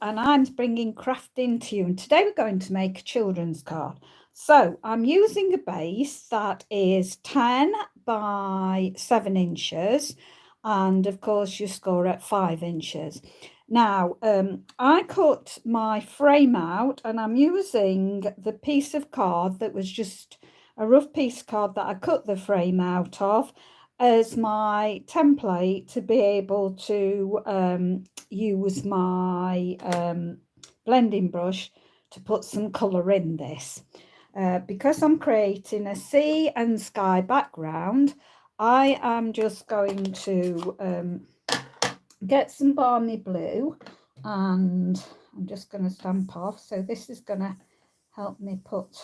and I'm bringing crafting to you, and today we're going to make a children's card. So I'm using a base that is 10 by 7 inches, and of course you score at 5 inches. Now I cut my frame out, and I'm using the piece of card that was just a rough piece of card that I cut the frame out of as my template to be able to use my blending brush to put some colour in this. Because I'm creating a sea and sky background, I am just going to get some balmy blue, and I'm just going to stamp off. So this is going to help me put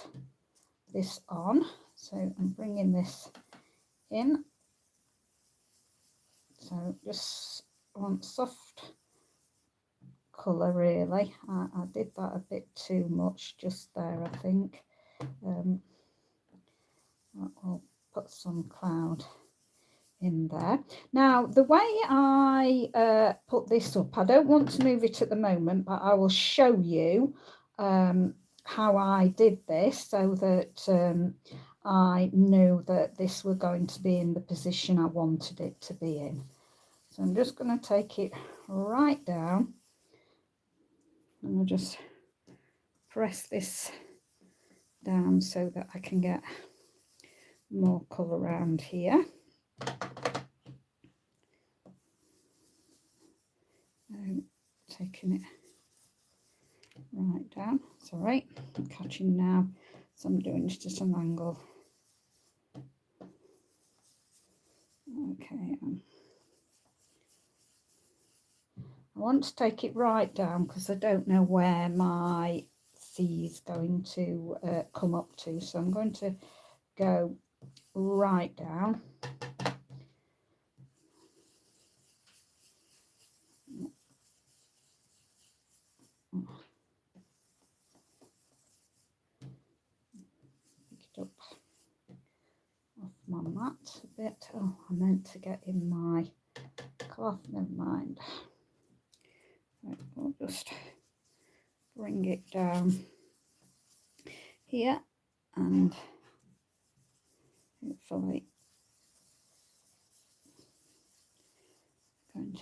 this on. So I'm bringing this in. So just want soft colour really. I did that a bit too much just there, I think. I'll put some cloud in there. Now the way I put this up, I don't want to move it at the moment, but I will show you how I did this so that I knew that this were going to be in the position I wanted it to be in. So I'm just going to take it right down, and I'll just press this down so that I can get more colour around here. Taking it right down. It's all right, I'm catching now, so I'm doing it at an angle. Okay, I want to take it right down because I don't know where my sea is going to come up to, so I'm going to go right down. Pick it up off my mat a bit. Oh, I meant to get in my cloth, never mind. I'll just bring it down here, and hopefully I'm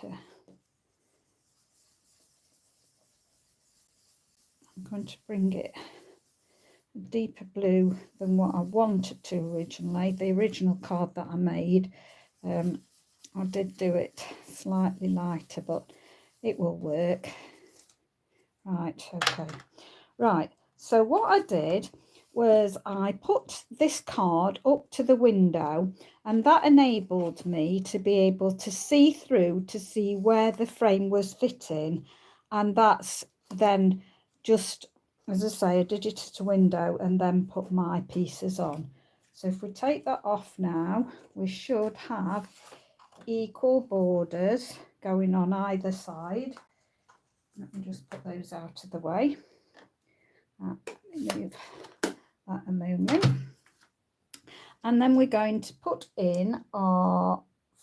going to bring it a deeper blue than what I wanted to originally. The original card that I made, I did do it slightly lighter, but it will work. Right, okay. Right, so what I did was I put this card up to the window, and that enabled me to be able to see through to see where the frame was fitting, and that's then just, as I say, I did it at a window and then put my pieces on. So if we take that off now, we should have equal borders going on either side. Let me just put those out of the way. Move that a moment, and then we're going to put in our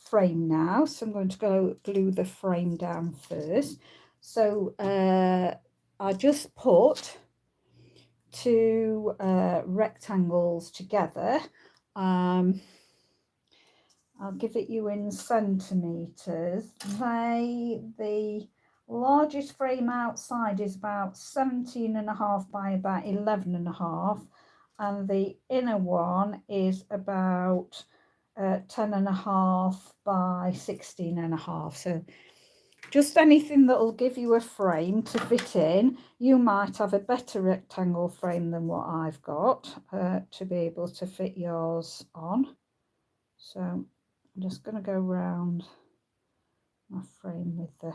frame now. So I'm going to go glue the frame down first. So I just put two rectangles together. I'll give it you in centimeters. The largest frame outside is about 17.5 by about 11.5, and the inner one is about 10.5 by 16.5. So just anything that will give you a frame to fit in. You might have a better rectangle frame than what I've got to be able to fit yours on. So I'm just going to go round my frame with the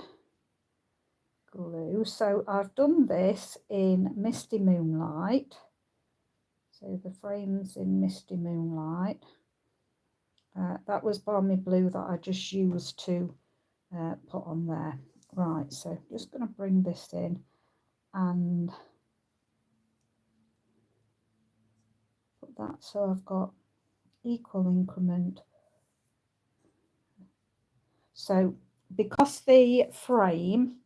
glue. So I've done this in Misty Moonlight. So the frame's in Misty Moonlight. That was balmy blue that I just used to put on there. Right, so just going to bring this in and put that so I've got equal increment. So because the frame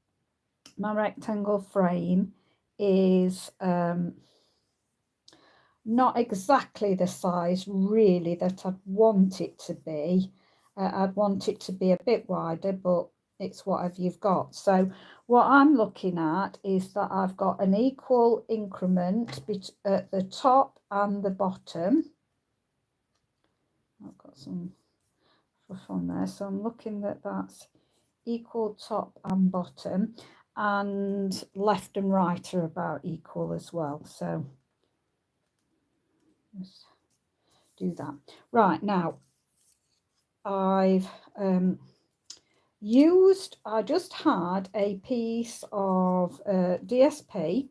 my rectangle frame is not exactly the size really that I'd want it to be. I'd want it to be a bit wider, but it's whatever you've got. So what I'm looking at is that I've got an equal increment at the top and the bottom. I've got some fluff on there, so I'm looking that that's equal top and bottom, and left and right are about equal as well. So let's do that. Right, now I just had a piece of DSP,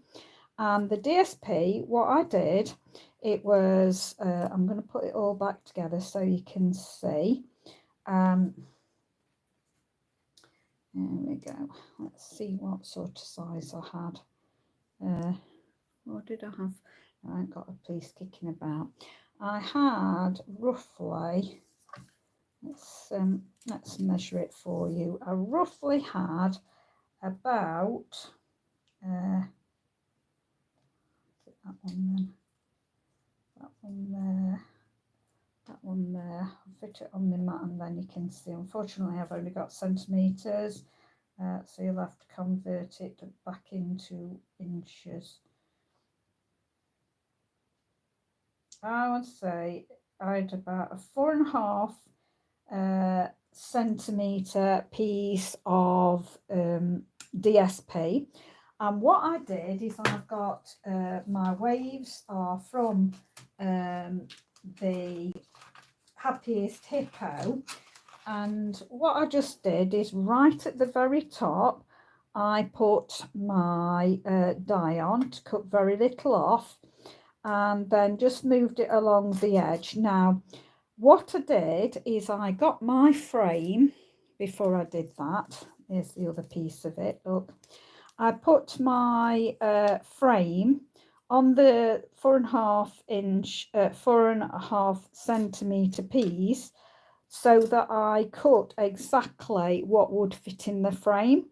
and the DSP, what I did, it was I'm going to put it all back together so you can see. There we go. Let's see what sort of size I had. What did I have? I ain't got a piece kicking about. I had roughly, let's measure it for you. I roughly had about that one then, that one there, that one there. I'll fit it on the mat and then you can see. Unfortunately, I've only got centimetres, so you'll have to convert it back into inches. I would say I had about a 4.5 centimetre piece of DSP, and what I did is I've got my waves are from the Happiest Hippo, and what I just did is right at the very top I put my die on to cut very little off, and then just moved it along the edge. Now what I did is I got my frame. Before I did that, here's the other piece of it. Look, I put my frame on the 4.5 centimetre piece, so that I cut exactly what would fit in the frame.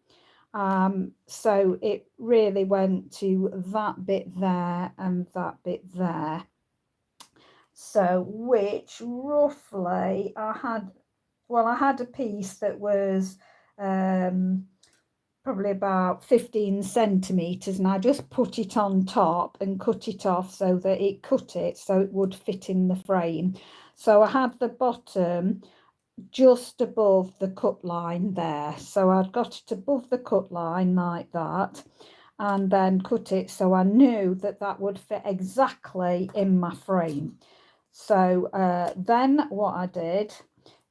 So it really went to that bit there and that bit there. So which roughly I had a piece that was probably about 15 centimetres, and I just put it on top and cut it off so that it cut it so it would fit in the frame. So I had the bottom just above the cut line there, so I'd got it above the cut line like that, and then cut it so I knew that that would fit exactly in my frame. So then what I did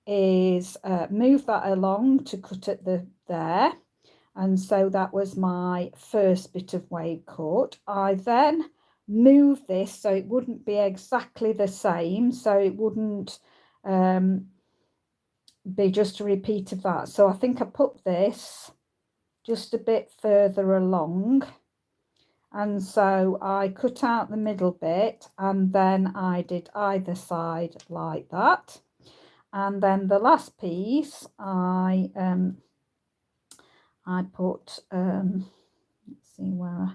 is move that along to cut at there, and so that was my first bit of wave cut. I then moved this so it wouldn't be exactly the same, so it wouldn't be just a repeat of that. So I think I put this just a bit further along, and so I cut out the middle bit, and then I did either side like that. And then the last piece I put let's see where I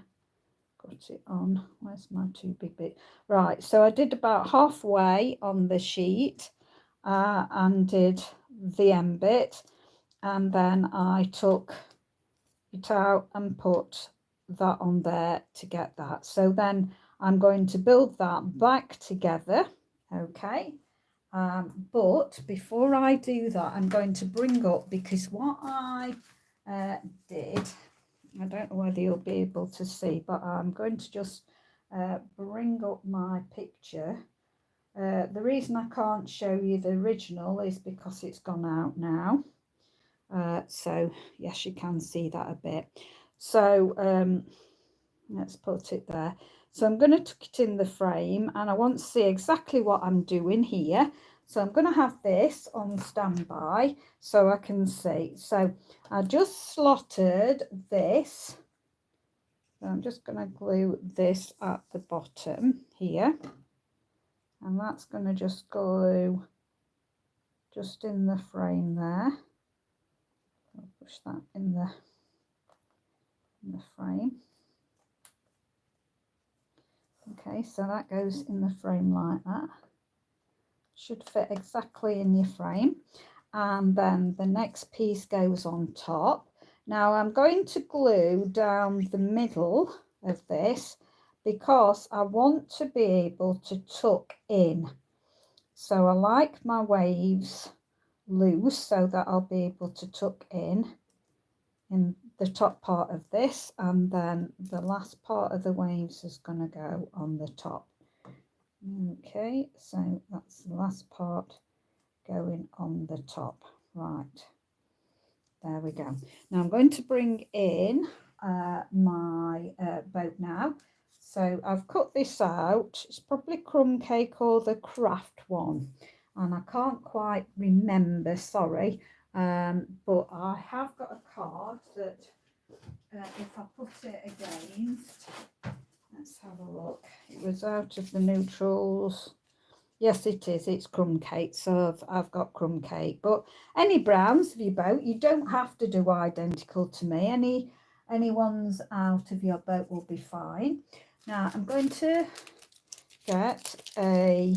got it on. Where's my two big bit? Right, so I did about halfway on the sheet and did the end bit, and then I took it out and put that on there to get that. So then I'm going to build that back together. Okay, but before I do that, I'm going to bring up, because what I did, I don't know whether you'll be able to see, but I'm going to just bring up my picture. The reason I can't show you the original is because it's gone out now. So yes, you can see that a bit. So let's put it there. So I'm going to tuck it in the frame, and I want to see exactly what I'm doing here. So I'm going to have this on standby so I can see. So I just slotted this. So I'm just going to glue this at the bottom here, and that's going to just glue just in the frame there. I'll push that in the in the frame. Okay, so that goes in the frame like that. Should fit exactly in your frame. And then the next piece goes on top. Now I'm going to glue down the middle of this because I want to be able to tuck in. So I like my waves loose so that I'll be able to tuck in the top part of this, and then the last part of the waves is going to go on the top. Okay, so that's the last part going on the top. Right, there we go. Now I'm going to bring in my boat now. So I've cut this out. It's probably Crumb Cake or the Craft one, and I can't quite remember, sorry, but I have got a card that if I put it against, let's have a look. It was out of the neutrals. Yes, it is. It's Crumb Cake, so I've got Crumb Cake. But any browns of your boat, you don't have to do identical to me. Any ones out of your boat will be fine. Now I'm going to get a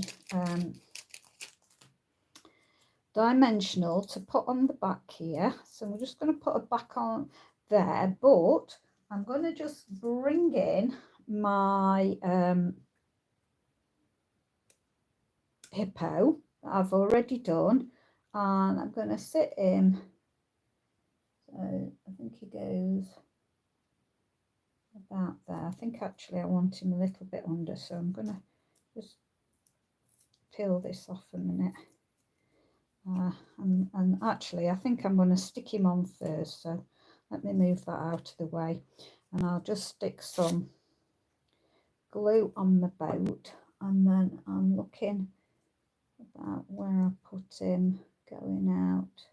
dimensional to put on the back here. So we're just going to put a back on there, but I'm going to just bring in my hippo that I've already done, and I'm going to sit in. So I think he goes about there. I think actually I want him a little bit under, so I'm going to just peel this off a minute. And actually I think I'm going to stick him on first, so let me move that out of the way, and I'll just stick some glue on the boat, and then I'm looking about where I put him going out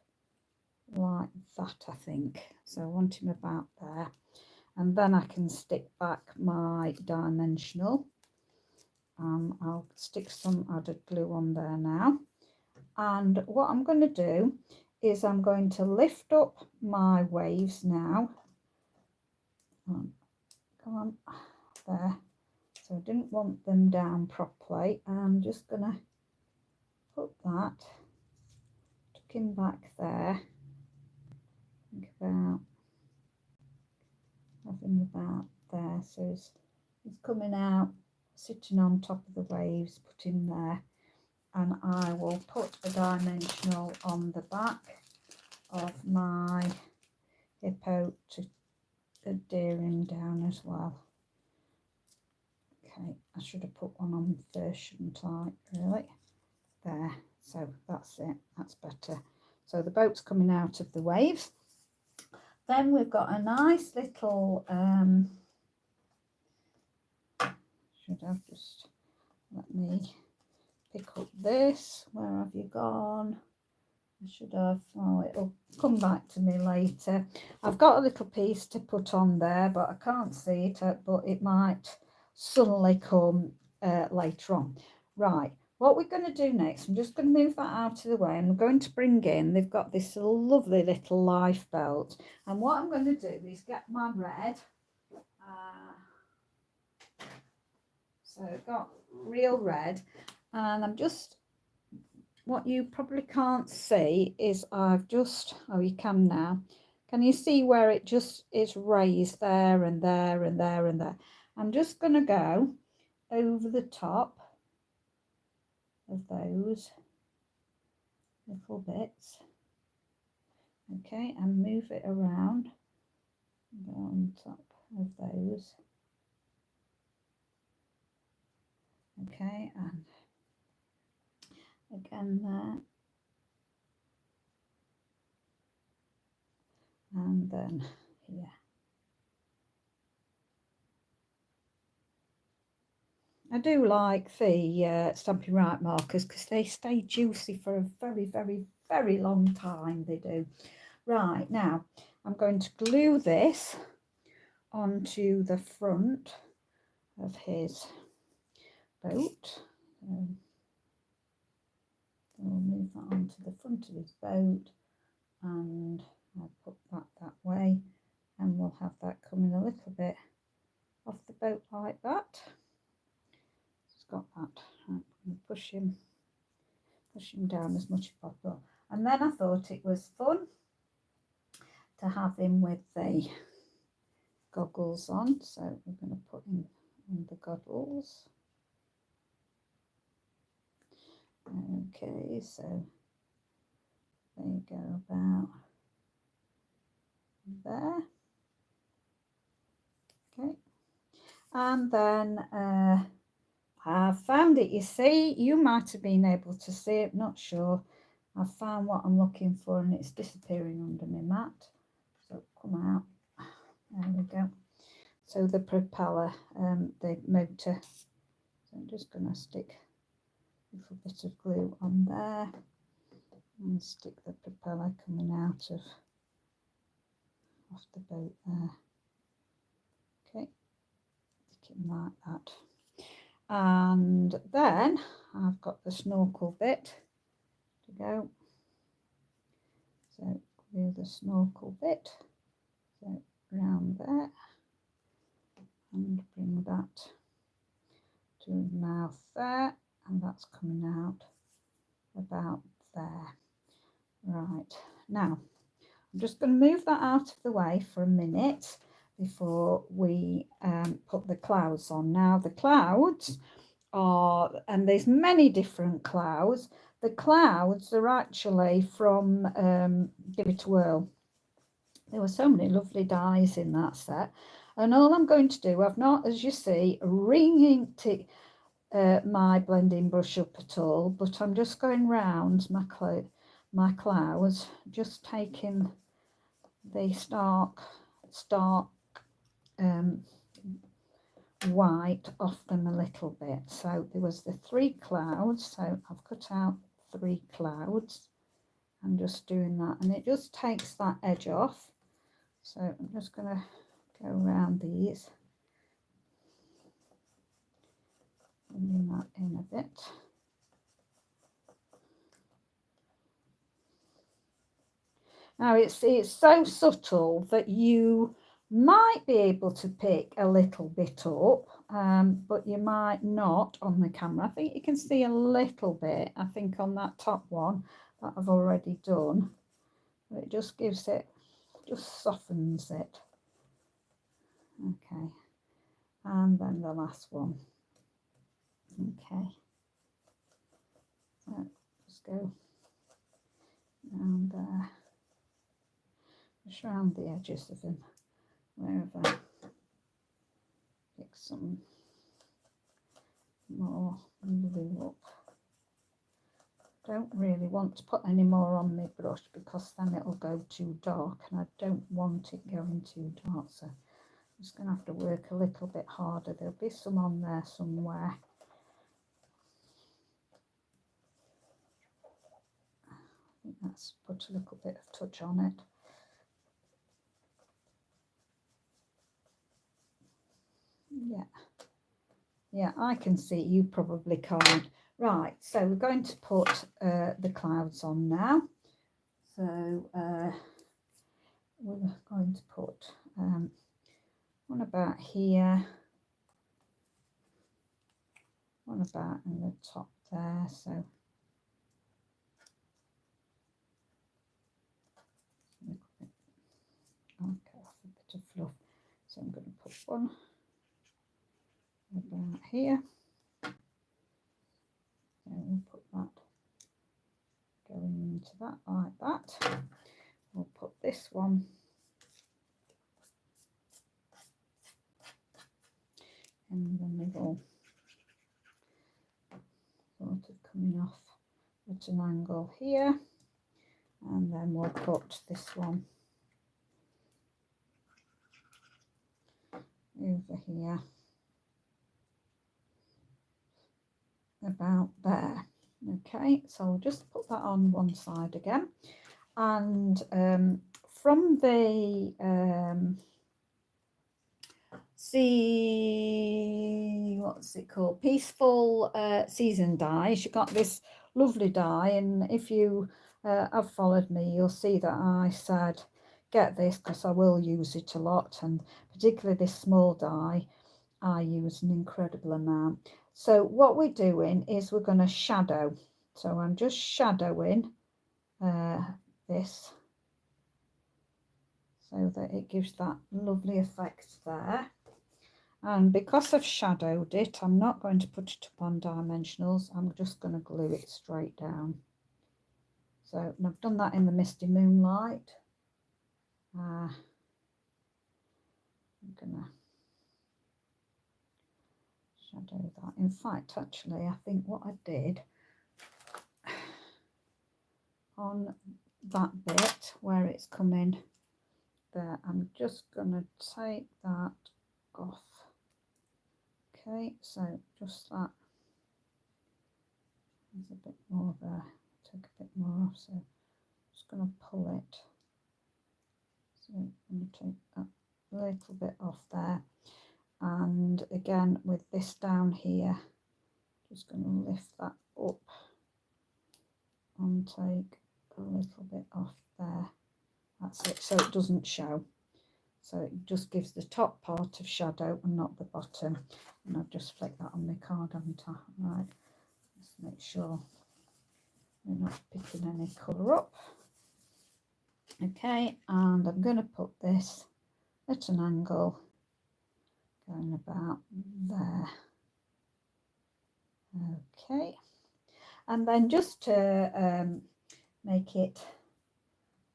like that, I think. So I want him about there, and then I can stick back my dimensional. I'll stick some added glue on there now, and what I'm going to do is I'm going to lift up my waves now. Come on, there. So I didn't want them down properly. I'm just going to put that, tuck him back there. Think about having about there. So he's coming out, sitting on top of the waves, put him there. And I will put a dimensional on the back of my hippo to adhere him down as well. Okay, I should have put one on first, shouldn't I, really? There, so that's it, that's better. So the boat's coming out of the waves. Then we've got a nice little, should have just, let me pick up this. Where have you gone? I should have, oh, it'll come back to me later. I've got a little piece to put on there, but I can't see it, but it might suddenly come later on. Right, what we're going to do next, I'm just going to move that out of the way, and I'm going to bring in, they've got this lovely little life belt, and what I'm going to do is get my red, so I've got real red, and I'm just, what you probably can't see is I've just, oh you can now, can you see where it just is raised there and there and there and there? I'm just going to go over the top of those little bits, okay, and move it around, go on top of those, okay, and again there, and then here. I do like the Stampin' Right markers because they stay juicy for a very, very, very long time, they do. Right, now I'm going to glue this onto the front of his boat. We'll move that onto the front of his boat, and I'll put that way, and we'll have that coming a little bit off the boat like that. It's got that. Right, push him down as much as possible. And then I thought it was fun to have him with the goggles on, so we're going to put him in the goggles. Okay, so there you go, about there. Okay, and then I found it. You see, you might have been able to see it, not sure. I found what I'm looking for and it's disappearing under my mat. So come out. There we go. So the propeller, the motor. So I'm just going to stick a little bit of glue on there and stick the propeller coming out of off the boat there. Okay, stick it like that. And then I've got the snorkel bit to go. So glue the snorkel bit so round there and bring that to the mouth there, and that's coming out about there. Right, now I'm just going to move that out of the way for a minute before we put the clouds on. Now the clouds are, and there's many different clouds. The clouds are actually from Give It a Whirl. There were so many lovely dies in that set, and all I'm going to do, I've not, as you see, re-inked it, my blending brush up at all, but I'm just going round my clouds, just taking the stark white off them a little bit. So there was the 3 clouds, so I've cut out 3 clouds. I'm just doing that, and it just takes that edge off. So I'm just going to go around these, bringing that in a bit. Now it's so subtle that you might be able to pick a little bit up, but you might not on the camera. I think you can see a little bit, I think, on that top one that I've already done, but it just gives it, just softens it. Okay, and then the last one. Okay, so just go around there, just around the edges of them, wherever. Pick some more blue up. Don't really want to put any more on my brush because then it'll go too dark, and I don't want it going too dark, so I'm just going to have to work a little bit harder. There'll be some on there somewhere. I think that's put a little bit of touch on it. Yeah, I can see, you probably can't. Right, so we're going to put the clouds on now. So we're going to put one about here, one about in the top there. So okay, off a bit of fluff. So I'm going to put one about here. So we'll put that going into that like that. We'll put this one in the middle, sort of coming off at an angle here, and then we'll put this one over here about there. Okay, so I'll just put that on one side again, and from the what's it called, Peaceful Season die, she got this lovely die, and if you have followed me, you'll see that I said, get this because I will use it a lot, and particularly this small die I use an incredible amount. So what we're doing is we're going to shadow. So I'm just shadowing this so that it gives that lovely effect there. And because I've shadowed it, I'm not going to put it up on dimensionals. I'm just going to glue it straight down. So I've done that in the Misty Moonlight. I'm going to shadow that. In fact, actually, I think what I did on that bit where it's coming there, I'm just going to take that off. Okay, so just that. There's a bit more there. Take a bit more off, so I'm just going to pull it. So I'm going to take that little bit off there. And again, with this down here, just going to lift that up and take a little bit off there. That's it, so it doesn't show. So it just gives the top part of shadow and not the bottom. And I've just flicked that on my card, haven't I? Right, let's make sure we're not picking any colour up. Okay, and I'm going to put this at an angle going about there. Okay, and then just to make it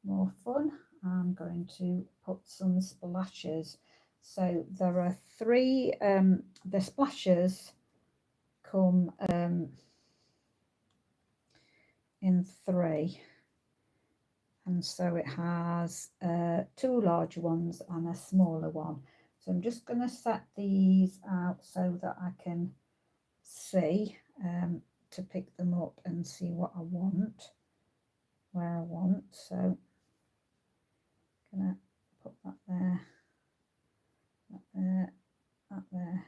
more fun, I'm going to put some splashes. So there are three, the splashes come in three, and so it has two larger ones and a smaller one. So I'm just going to set these out so that I can see to pick them up and see what I want, where I want. So I'm going to put that there, that there, that there,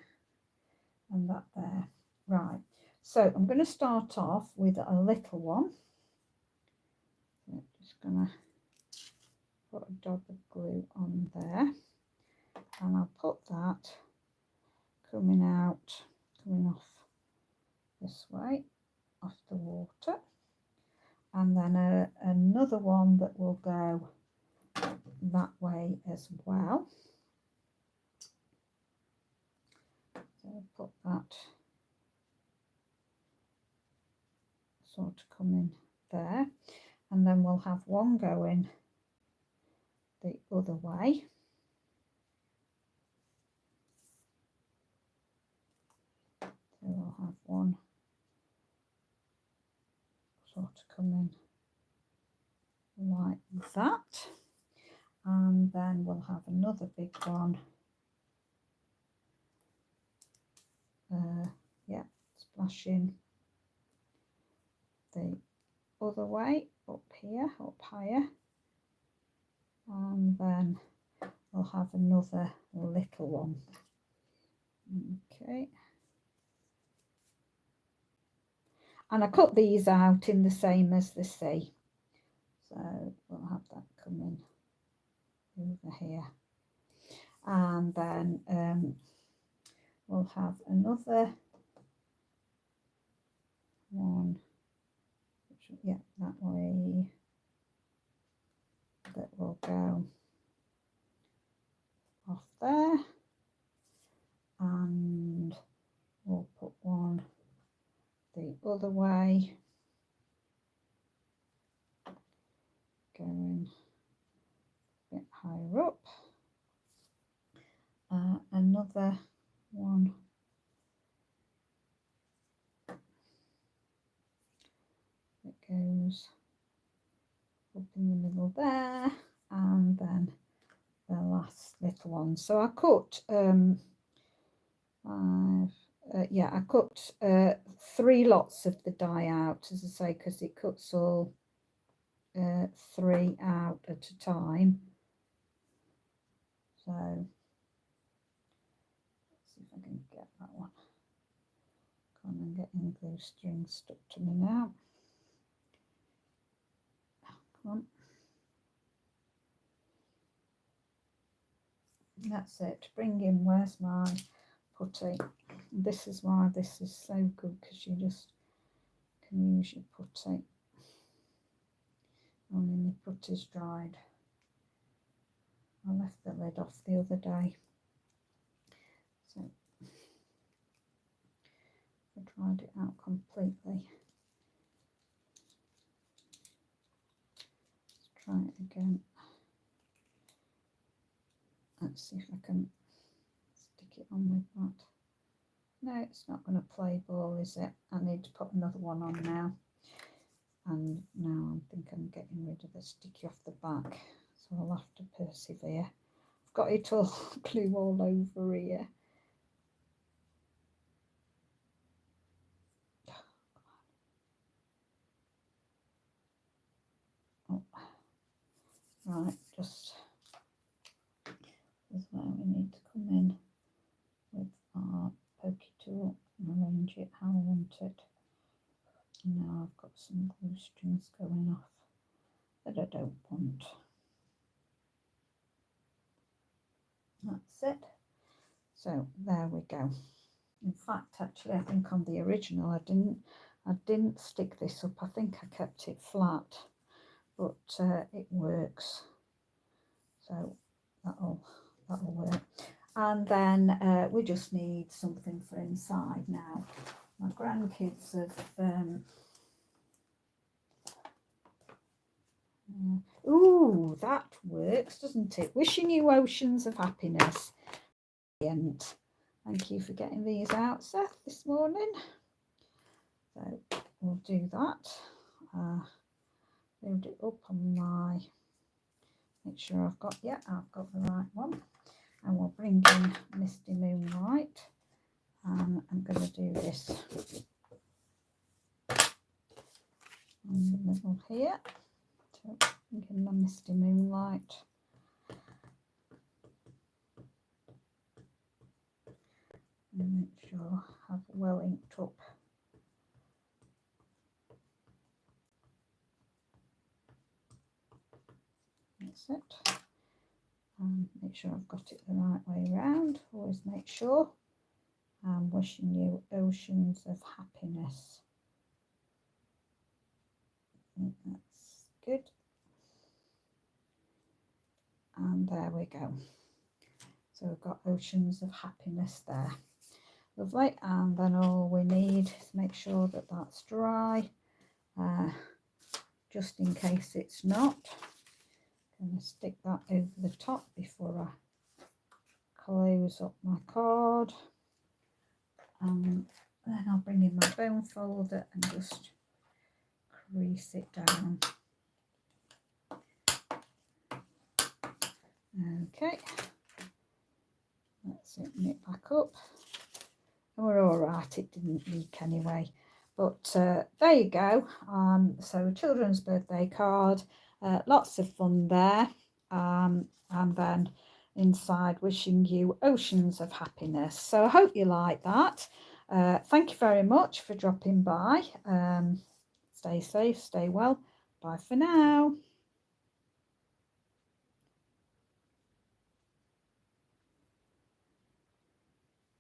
and that there. Right, so I'm going to start off with a little one. So just going to put a dot of glue on there, and I'll put that coming off this way, off the water, and then another one that will go that way as well. So I'll put that sort of coming there, and then we'll have one going the other way. So we'll have one sort of coming like that, and then we'll have another big one, yeah, splashing the other way up here, up higher, and then we'll have another little one. Okay, and I cut these out in the same as the sea, so we'll have that coming over here, and then we'll have another one, yeah, that way, that will go off there, and we'll put one the other way, going a bit higher up, another one that goes up in the middle there, and then the last little one. So I cut I cut 3 lots of the die out, as I say, because it cuts all 3 out at a time. So let's see if I can get that one. Come on, I'm getting glue string stuck to me now. Come on. That's it. Bring in, where's my putty? This is why this is so good, because you just can use your putty. Only my putty's dried. I left the lid off the other day. So I dried it out completely. Let's try it again. Let's see if I can stick it on with that. No, it's not going to play ball, is it? I need to put another one on now. And now I think I'm getting rid of the sticky off the back, so I'll have to persevere. I've got it all glue all over here. Oh. Right, just this is where we need to come in with our pokey tool and arrange it how I want it. And now I've got some glue strings going off that I don't want. That's it. So there we go. In fact, actually, I think on the original I didn't stick this up. I think I kept it flat, but it works. So that'll work. And then we just need something for inside now. My grandkids have ooh, that works, doesn't it? Wishing you oceans of happiness. And thank you for getting these out, Seth, this morning. So we'll do that. Load it up on my, make sure I've got the right one. And we'll bring in Misty Moonlight. And I'm going to do this in the middle here. So bring in my Misty Moonlight. And make sure I have well inked up. That's it. And make sure I've got it the right way around. Always make sure. I'm wishing you oceans of happiness. I think that's good. And there we go. So we've got oceans of happiness there. Lovely. And then all we need is make sure that that's dry, just in case it's not. I'm going to stick that over the top before I close up my card. And then I'll bring in my bone folder and just crease it down. Okay, let's open it back up. And we're all right, it didn't leak anyway. But there you go. So children's birthday card, lots of fun there. And then inside, wishing you oceans of happiness. So I hope you like that. Thank you very much for dropping by. Stay safe, stay well. Bye for now.